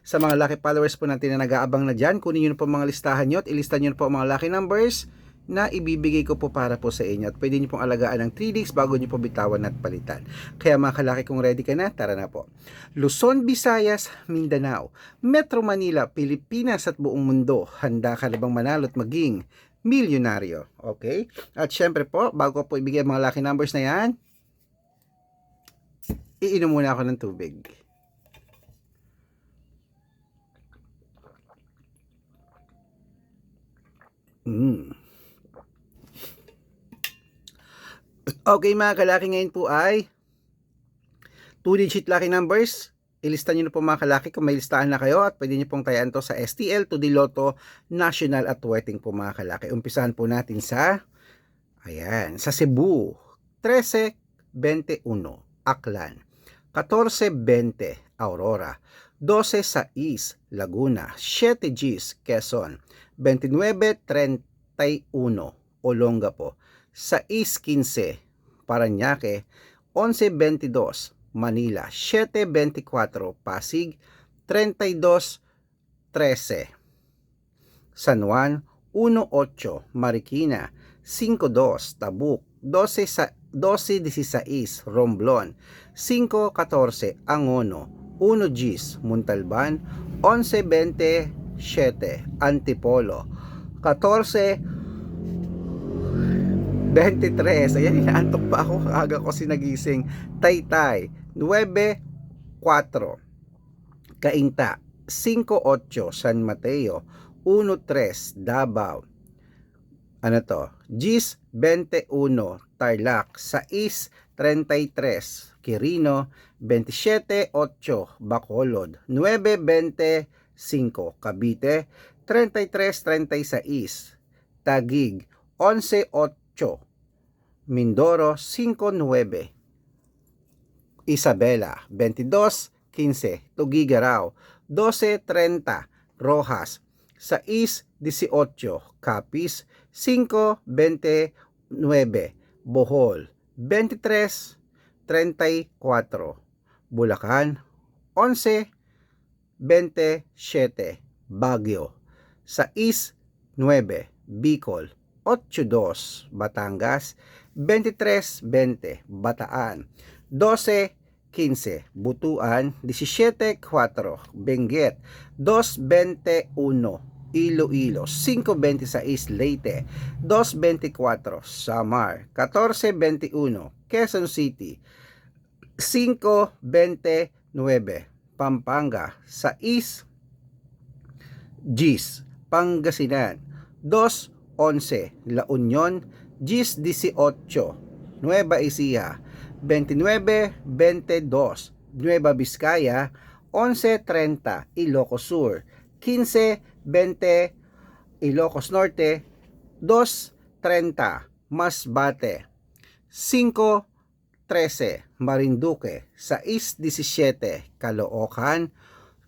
Sa mga lucky followers po natin na nag-aabang na dyan, kunin nyo po mga listahan nyo at ilista nyo po mga lucky numbers na ibibigay ko po para po sa inyo. At pwede nyo pong alagaan ng 3 days bago nyo po bitawan at palitan. Kaya mga kalaki, kung ready ka na, tara na po. Luzon, Visayas, Mindanao, Metro Manila, Pilipinas at buong mundo. Handa ka na bang manalo at maging milyonaryo? Okay? At syempre po, bago po ibigay ang mga lucky numbers na yan, iinom muna ako ng tubig. Okay mga kalaki, ngayon po ay 2-digit lucky numbers. Ilista nyo na po mga kalaki kung may listahan na kayo at pwede nyo pong tayaan to sa STL, 2D Lotto, National at Wedding po mga kalaki. Umpisahan po natin sa sa Cebu, 13-21, Aklan, 14-20, Aurora, 12-6, Laguna, 7-10, Quezon, 29-31, Olongapo, 6-15, Parañaque, 11-22, Manila, 7-24, Pasig, 32-13, San Juan, 1-8, Marikina, 5-2, Tabuk, 12-16, Romblon, 5-14, Angono, 1-10, Montalban, 11-27, Antipolo, 14-23, ayan, inaantok pa ako, aga ko sinagising. Taytay, 9-4, Cainta, 5-8, San Mateo, 1-3, Davao, 10-21, Tarlac, 6-33, Quirino, 27-8, Bacolod, 9-25, Cavite, 33-36, Taguig, 11-8, Mindoro, 5-9, Isabela, 22-15, Tugigaraw, 12-30, Rojas, 6-18, Capiz, 5-29, Bohol, 23-34, Bulacan, 11-27, Baguio, 6-9, Bicol, 8-2, Batangas, 23-20, Bataan, 12-15, Butuan, 17-4, Benguet, 2-21, Iloilo, 5-26, Leyte, 2-24, Samar, 14-21, Quezon City, 5-29, Pampanga, 6-10, Pangasinan, 2-11, La Union, 10-18, Nueva Ecija, 29-22, Nueva Vizcaya, 11-30, Ilocos Sur, 15-20, Ilocos Norte, 2-30, Masbate, 5-13, Marinduque, 6-17, Caloocan,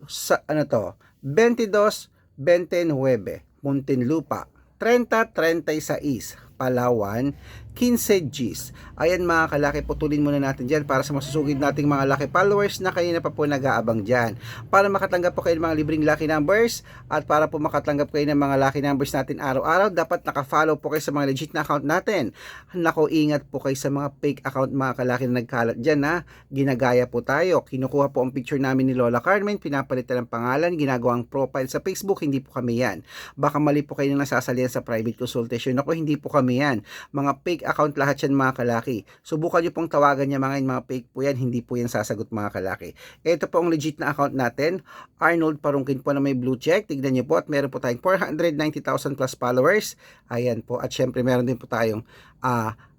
22-29, Muntinlupa, 30-36, Palawan, 15 Gs. Ayan mga kalaki, putulin muna natin dyan para sa masusugid nating mga lucky followers na kanina pa po nag-aabang dyan. Para makatanggap po kayo ng mga libreng lucky numbers at para po makatanggap kayo ng mga lucky numbers natin araw-araw, dapat naka-follow po kayo sa mga legit na account natin. Nako, ingat po kayo sa mga fake account mga kalaki na nagkalat dyan na ginagaya po tayo. Kinukuha po ang picture namin ni Lola Carmen, pinapalitan ng pangalan, ginagawang profile sa Facebook. Hindi po kami yan. Baka mali po kayo nang nasasalihan sa private consultation. Nako, hindi po kami yan. Mga fake account lahat yan mga kalaki. Subukan nyo pong tawagan niya mga fake po yan, hindi po yan sasagot mga kalaki. Ito po ang legit na account natin, Arnold Parungkin po na may blue check. Tignan nyo po at meron po tayong 490,000 plus followers. Ayan po, at syempre meron din po tayong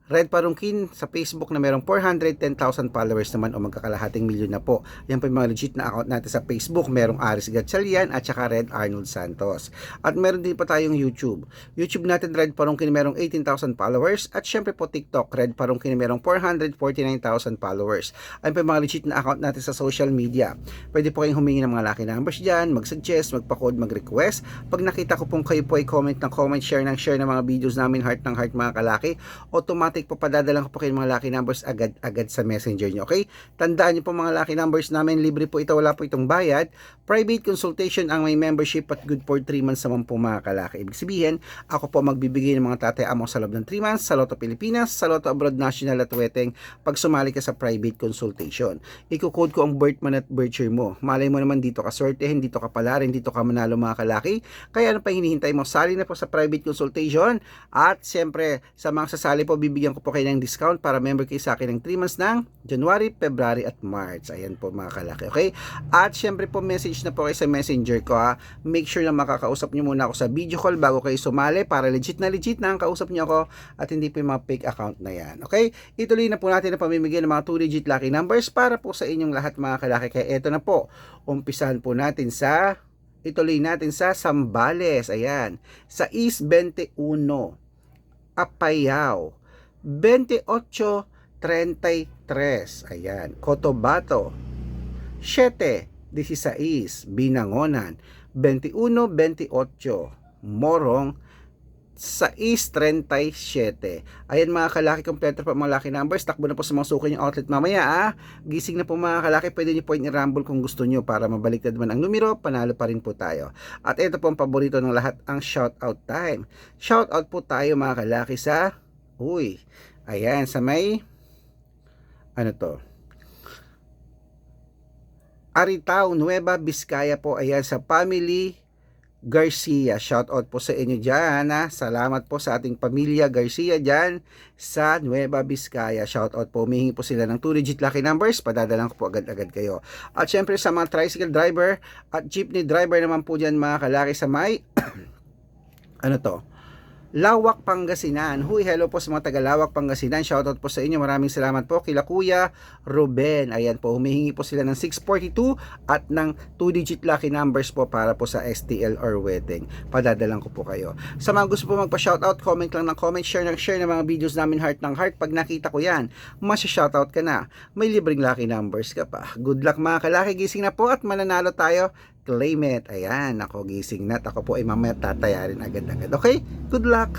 Red Parungkin sa Facebook na merong 410,000 followers naman o magkakalahating milyon na po. Yan po yung mga legit na account natin sa Facebook. Merong Aris Gatchalian at saka Red Arnold Santos. At meron din pa tayong YouTube. YouTube natin Red Parungkin merong 18,000 followers. At syempre po TikTok Red Parungkin merong 449,000 followers. Ayun po yung mga legit na account natin sa social media. Pwede po kayong humingi ng mga lucky numbers dyan, mag-suggest, magpa-code, mag-request. Pag nakita ko pong kayo po ay comment ng comment, share ng mga videos namin, heart ng heart mga kalaki, automatic automatic po padadalan ko po kayo mga lucky numbers agad-agad sa messenger nyo. Okay? Tandaan nyo po mga lucky numbers namin, libre po ito, wala po itong bayad. Private consultation ang may membership at good for 3 months naman po mga kalaki. Ibig sabihin, ako po magbibigay ng mga tatay amo sa loob ng 3 months sa Lotto Pilipinas, sa Lotto Abroad National at Weteng pag sumali ka sa private consultation. Iko-code ko ang birth month at birth year mo. Malay mo naman dito ka sortehin, dito ka palarin, dito ka manalo mga kalaki. Kaya ano pa hinihintay mo? Sali na po sa private consultation at siyempre sa mga sasali po bibigyan ko po kayo ng discount para member kayo sa akin ng 3 months ng January, February at March. Ayan po mga kalaki. Okay? At siyempre po message na po kayo sa messenger ko ha. Make sure na makakausap nyo muna ako sa video call bago kayo sumali para legit na ang kausap nyo ako at hindi po yung mga fake account na yan. Okay? Ituloy na po natin na pamimigay ng mga 2-digit lucky numbers para po sa inyong lahat mga kalaki. Kaya eto na po. Umpisahan po natin ituloy natin sa Sambales. Ayan. Sa East 21. Apayao 28-33. Ayan. Cotabato 7-16. Binangonan 21-28. Morong 6-37. Ayan mga kalaki, kompleto pa mga lucky numbers. Takbo na po sa mga suki yung outlet mamaya ah. Gising na po mga kalaki, pwede nyo po i-rumble kung gusto nyo para mabaliktad man ang numero, panalo pa rin po tayo. At ito po ang paborito ng lahat, ang shoutout time. Shoutout po tayo mga kalaki sa ayan, sa may Aritao, Nueva Vizcaya po. Ayan, sa family Garcia, shout out po sa inyo dyan ha? Salamat po sa ating pamilya Garcia dyan sa Nueva Vizcaya. Shout out po, humihingi po sila ng 2-digit lucky numbers, padadalan ko po agad-agad kayo. At syempre sa mga tricycle driver at jeepney driver naman po dyan mga kalaki sa may Lawak, Pangasinan. Hello po sa mga taga Lawak, Pangasinan. Shoutout po sa inyo. Maraming salamat po kila Kuya Ruben. Ayan po, humihingi po sila ng 642 at ng 2-digit lucky numbers po para po sa STL or wedding. Padadalan ko po kayo. Sa mga gusto po magpa-shoutout, comment lang ng comment, share ng mga videos namin heart ng heart. Pag nakita ko yan, masya-shoutout ka na. May libreng lucky numbers ka pa. Good luck mga kalaki. Gising na po at mananalo tayo. Claim it. Ayan, ako gising na. Ako po ay mamaya tatayarin agad-agad. Okay? Good luck!